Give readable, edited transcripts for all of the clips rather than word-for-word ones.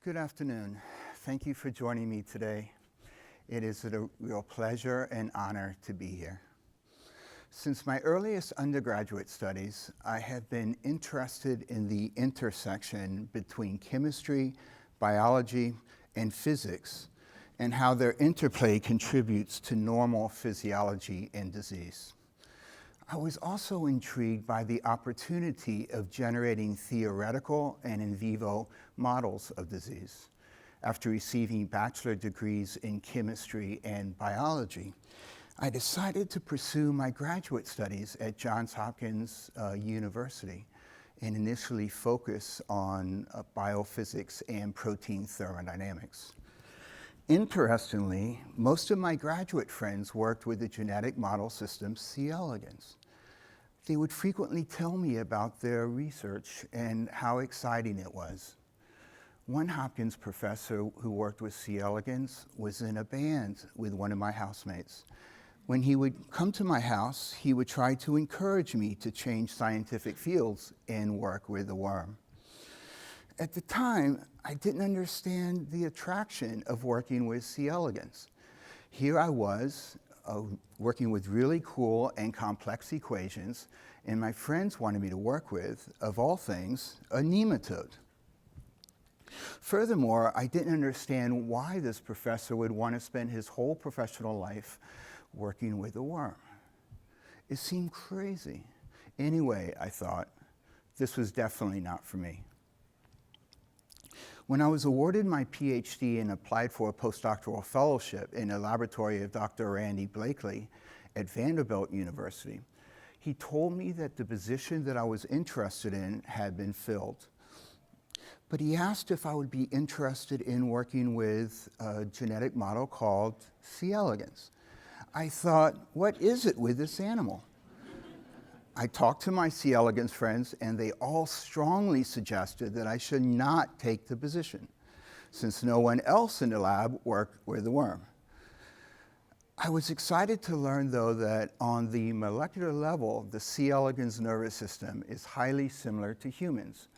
Good afternoon. Thank you for joining me today. It is a real pleasure and honor to be here. Since my earliest undergraduate studies, I have been interested in the intersection between chemistry, biology, and physics, and how their interplay contributes to normal physiology and disease. I was also intrigued by the opportunity of generating theoretical and in vivo models of disease. After receiving bachelor degrees in chemistry and biology, I decided to pursue my graduate studies at Johns Hopkins University and initially focus on biophysics and protein thermodynamics. Interestingly, most of my graduate friends worked with the genetic model system C. elegans. They would frequently tell me about their research and how exciting it was. One Hopkins professor who worked with C. elegans was in a band with one of my housemates. When he would come to my house, he would try to encourage me to change scientific fields and work with the worm. At the time, I didn't understand the attraction of working with C. elegans. Here I was, working with really cool and complex equations, and my friends wanted me to work with, of all things, a nematode. Furthermore, I didn't understand why this professor would want to spend his whole professional life working with a worm. It seemed crazy. Anyway, I thought, this was definitely not for me. When I was awarded my PhD and applied for a postdoctoral fellowship in the laboratory of Dr. Randy Blakely at Vanderbilt University, he told me that the position that I was interested in had been filled. But he asked if I would be interested in working with a genetic model called C. elegans. I thought, what is it with this animal? I talked to my C. elegans friends, and they all strongly suggested that I should not take the position, since no one else in the lab worked with the worm. I was excited to learn, though, that on the molecular level, the C. elegans nervous system is highly similar to humans,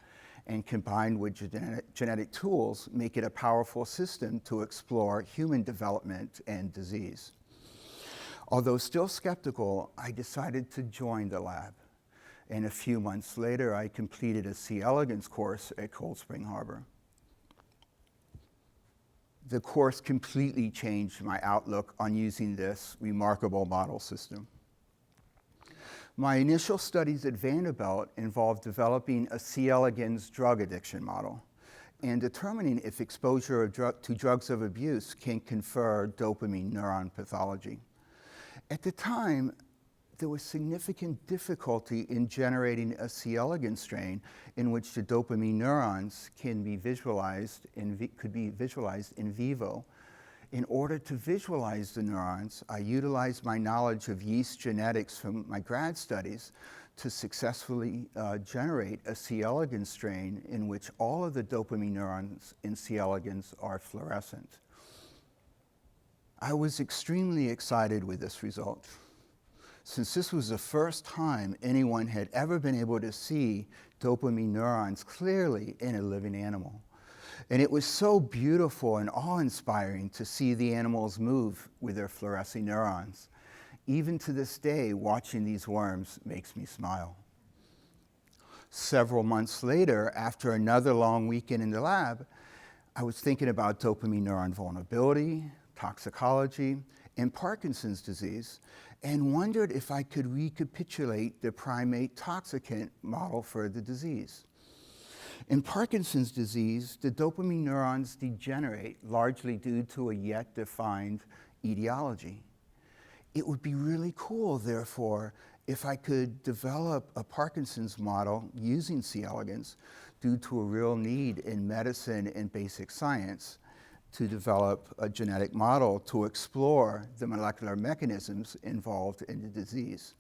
and combined with genetic tools, make it a powerful system to explore human development and disease. Although still skeptical, I decided to join the lab. And a few months later, I completed a C. elegans course at Cold Spring Harbor. The course completely changed my outlook on using this remarkable model system. My initial studies at Vanderbilt involved developing a C. elegans drug addiction model and determining if exposure to drugs of abuse can confer dopamine neuron pathology. At the time, there was significant difficulty in generating a C. elegans strain in which the dopamine neurons could be visualized in vivo. In order to visualize the neurons, I utilized my knowledge of yeast genetics from my grad studies to successfully generate a C. elegans strain in which all of the dopamine neurons in C. elegans are fluorescent. I was extremely excited with this result, since this was the first time anyone had ever been able to see dopamine neurons clearly in a living animal. And it was so beautiful and awe-inspiring to see the animals move with their fluorescing neurons. Even to this day, watching these worms makes me smile. Several months later, after another long weekend in the lab, I was thinking about dopamine neuron vulnerability, toxicology, and Parkinson's disease, and wondered if I could recapitulate the primate toxicant model for the disease. In Parkinson's disease, the dopamine neurons degenerate largely due to a yet defined etiology. It would be really cool, therefore, if I could develop a Parkinson's model using C. elegans due to a real need in medicine and basic science to develop a genetic model to explore the molecular mechanisms involved in the disease.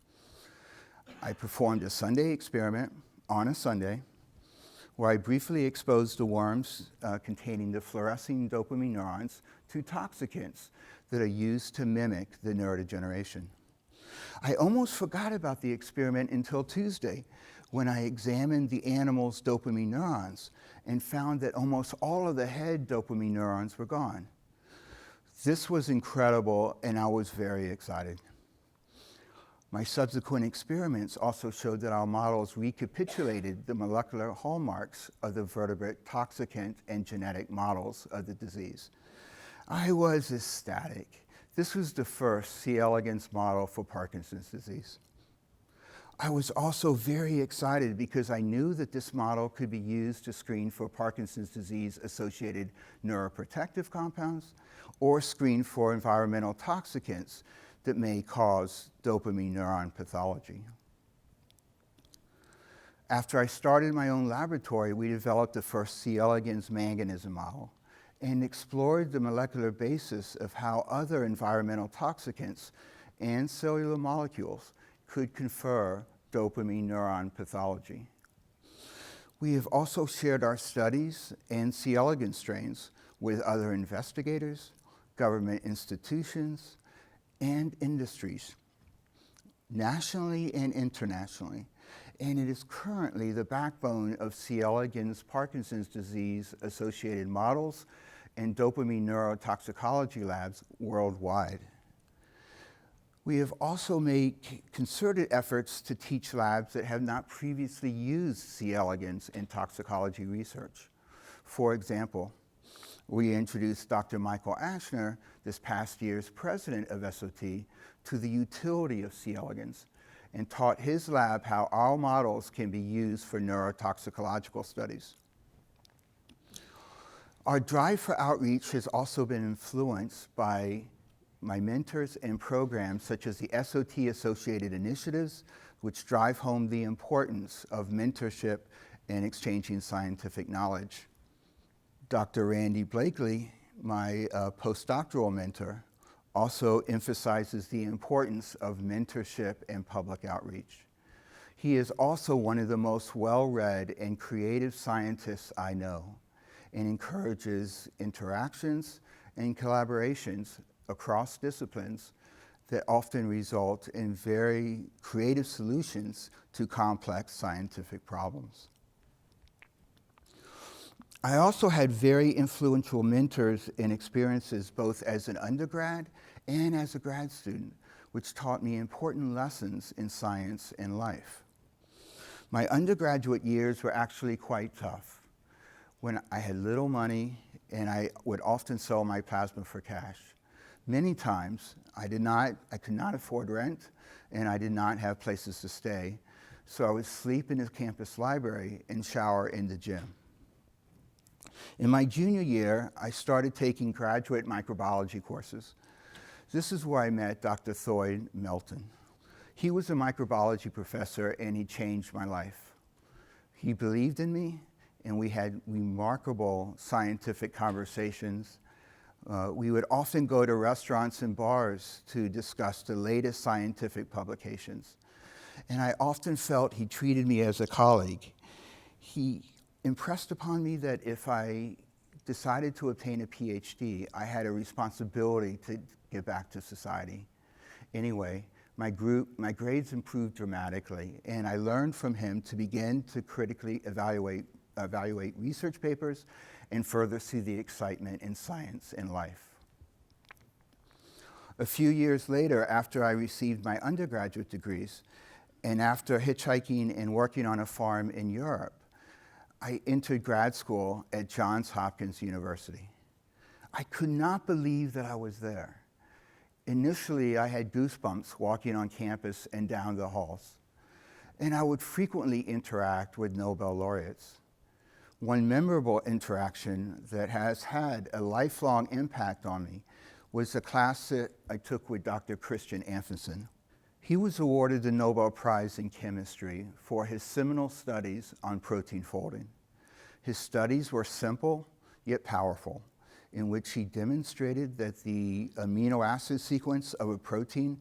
I performed a Sunday experiment on a Sunday where I briefly exposed the worms containing the fluorescing dopamine neurons to toxicants that are used to mimic the neurodegeneration. I almost forgot about the experiment until Tuesday, when I examined the animal's dopamine neurons and found that almost all of the head dopamine neurons were gone. This was incredible, and I was very excited. My subsequent experiments also showed that our models recapitulated the molecular hallmarks of the vertebrate toxicant and genetic models of the disease. I was ecstatic. This was the first C. elegans model for Parkinson's disease. I was also very excited because I knew that this model could be used to screen for Parkinson's disease-associated neuroprotective compounds or screen for environmental toxicants that may cause dopamine neuron pathology. After I started my own laboratory, we developed the first C. elegans manganism model and explored the molecular basis of how other environmental toxicants and cellular molecules could confer dopamine neuron pathology. We have also shared our studies and C. elegans strains with other investigators, government institutions, and industries, nationally and internationally, and it is currently the backbone of C. elegans Parkinson's disease-associated models and dopamine neurotoxicology labs worldwide. We have also made concerted efforts to teach labs that have not previously used C. elegans in toxicology research. For example, we introduced Dr. Michael Ashner, this past year's president of SOT, to the utility of C. elegans and taught his lab how our models can be used for neurotoxicological studies. Our drive for outreach has also been influenced by my mentors and programs such as the SOT-associated initiatives, which drive home the importance of mentorship and exchanging scientific knowledge. Dr. Randy Blakely, my postdoctoral mentor, also emphasizes the importance of mentorship and public outreach. He is also one of the most well-read and creative scientists I know, and encourages interactions and collaborations across disciplines that often result in very creative solutions to complex scientific problems. I also had very influential mentors and experiences both as an undergrad and as a grad student, which taught me important lessons in science and life. My undergraduate years were actually quite tough, when I had little money and I would often sell my plasma for cash. Many times I could not afford rent and I did not have places to stay, so I would sleep in the campus library and shower in the gym. In my junior year, I started taking graduate microbiology courses. This is where I met Dr. Thoy Melton. He was a microbiology professor and he changed my life. He believed in me and we had remarkable scientific conversations. We would often go to restaurants and bars to discuss the latest scientific publications. And I often felt he treated me as a colleague. He impressed upon me that if I decided to obtain a PhD, I had a responsibility to give back to society. Anyway, my grades improved dramatically, and I learned from him to begin to critically evaluate research papers and further see the excitement in science and life. A few years later, after I received my undergraduate degrees, and after hitchhiking and working on a farm in Europe, I entered grad school at Johns Hopkins University. I could not believe that I was there. Initially, I had goosebumps walking on campus and down the halls, and I would frequently interact with Nobel Laureates. One memorable interaction that has had a lifelong impact on me was a class that I took with Dr. Christian Anthonson. He was awarded the Nobel Prize in Chemistry for his seminal studies on protein folding. His studies were simple yet powerful, in which he demonstrated that the amino acid sequence of a protein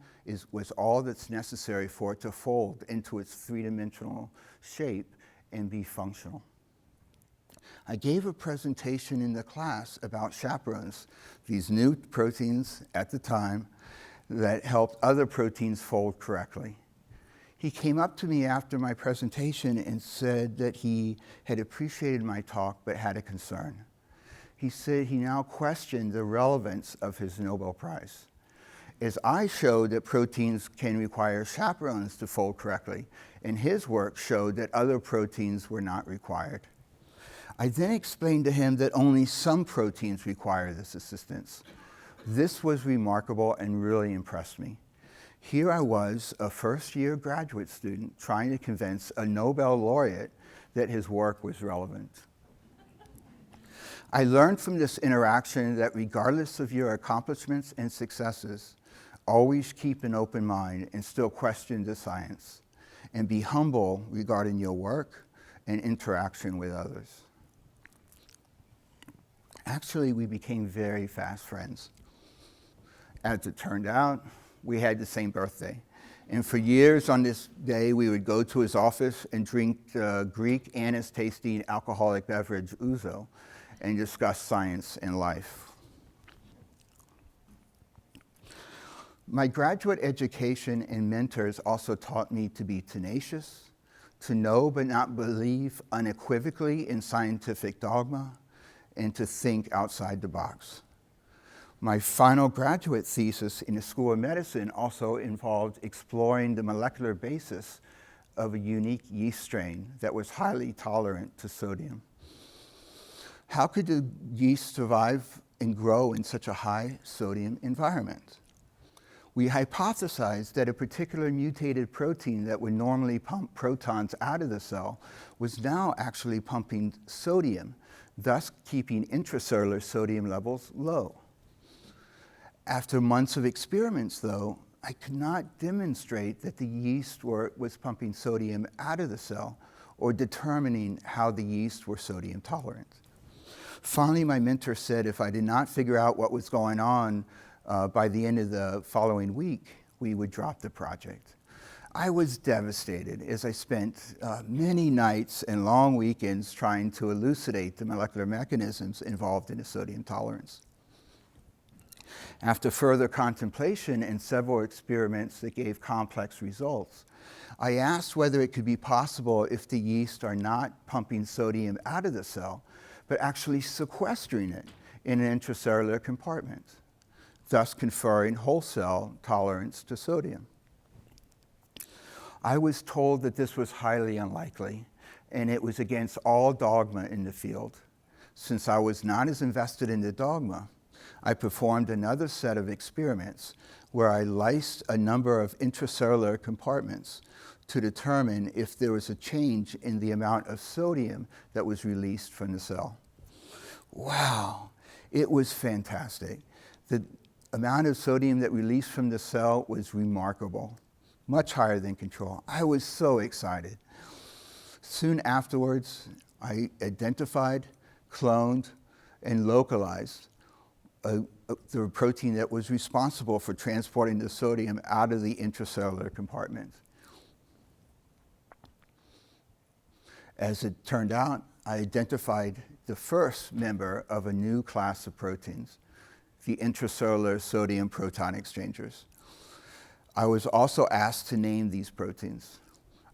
was all that's necessary for it to fold into its three-dimensional shape and be functional. I gave a presentation in the class about chaperones, these new proteins at the time that helped other proteins fold correctly. He came up to me after my presentation and said that he had appreciated my talk but had a concern. He said he now questioned the relevance of his Nobel Prize, as I showed that proteins can require chaperones to fold correctly, and his work showed that other proteins were not required. I then explained to him that only some proteins require this assistance. This was remarkable and really impressed me. Here I was, a first-year graduate student, trying to convince a Nobel laureate that his work was relevant. I learned from this interaction that regardless of your accomplishments and successes, always keep an open mind and still question the science, and be humble regarding your work and interaction with others. Actually, we became very fast friends. As it turned out, we had the same birthday. And for years on this day, we would go to his office and drink Greek anise-tasting alcoholic beverage, ouzo, and discuss science and life. My graduate education and mentors also taught me to be tenacious, to know but not believe unequivocally in scientific dogma, and to think outside the box. My final graduate thesis in the School of Medicine also involved exploring the molecular basis of a unique yeast strain that was highly tolerant to sodium. How could the yeast survive and grow in such a high sodium environment? We hypothesized that a particular mutated protein that would normally pump protons out of the cell was now actually pumping sodium, thus keeping intracellular sodium levels low. After months of experiments, though, I could not demonstrate that the yeast was pumping sodium out of the cell or determining how the yeast were sodium tolerant. Finally, my mentor said if I did not figure out what was going on by the end of the following week, we would drop the project. I was devastated as I spent many nights and long weekends trying to elucidate the molecular mechanisms involved in the sodium tolerance. After further contemplation and several experiments that gave complex results, I asked whether it could be possible if the yeast are not pumping sodium out of the cell, but actually sequestering it in an intracellular compartment, thus conferring whole cell tolerance to sodium. I was told that this was highly unlikely, and it was against all dogma in the field. Since I was not as invested in the dogma, I performed another set of experiments where I lysed a number of intracellular compartments to determine if there was a change in the amount of sodium that was released from the cell. Wow, it was fantastic. The amount of sodium that released from the cell was remarkable, much higher than control. I was so excited. Soon afterwards, I identified, cloned, and localized the protein that was responsible for transporting the sodium out of the intracellular compartment. As it turned out, I identified the first member of a new class of proteins, the intracellular sodium proton exchangers. I was also asked to name these proteins.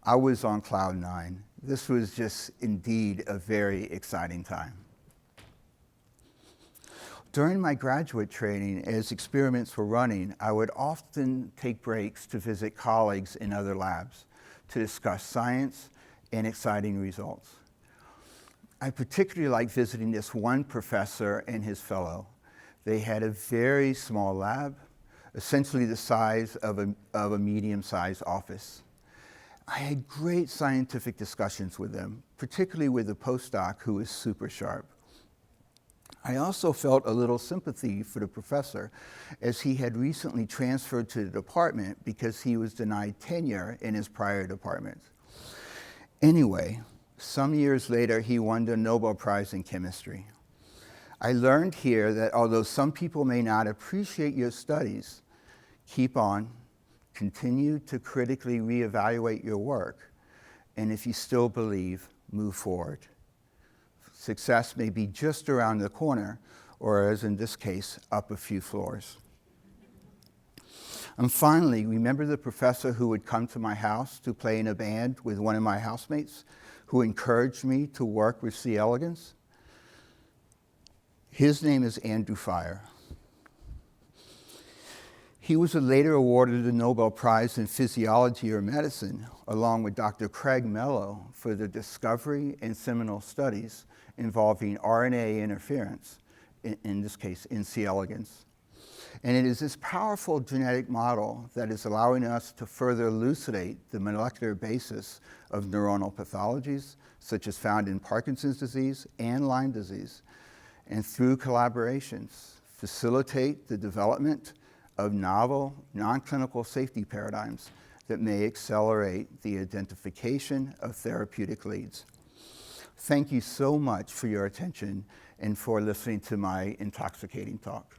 I was on cloud 9. This was just indeed a very exciting time. During my graduate training, as experiments were running, I would often take breaks to visit colleagues in other labs to discuss science and exciting results. I particularly liked visiting this one professor and his fellow. They had a very small lab, essentially the size of a medium-sized office. I had great scientific discussions with them, particularly with the postdoc who was super sharp. I also felt a little sympathy for the professor, as he had recently transferred to the department because he was denied tenure in his prior department. Anyway, some years later, he won the Nobel Prize in Chemistry. I learned here that although some people may not appreciate your studies, keep on, continue to critically reevaluate your work, and if you still believe, move forward. Success may be just around the corner, or as in this case, up a few floors. And finally, remember the professor who would come to my house to play in a band with one of my housemates, who encouraged me to work with C. elegans? His name is Andrew Fire. He was later awarded the Nobel Prize in Physiology or Medicine, along with Dr. Craig Mello, for the discovery and seminal studies involving RNA interference, in this case, in C. elegans. And it is this powerful genetic model that is allowing us to further elucidate the molecular basis of neuronal pathologies, such as found in Parkinson's disease and Lyme disease, and through collaborations, facilitate the development of novel, non-clinical safety paradigms that may accelerate the identification of therapeutic leads. Thank you so much for your attention and for listening to my intoxicating talk.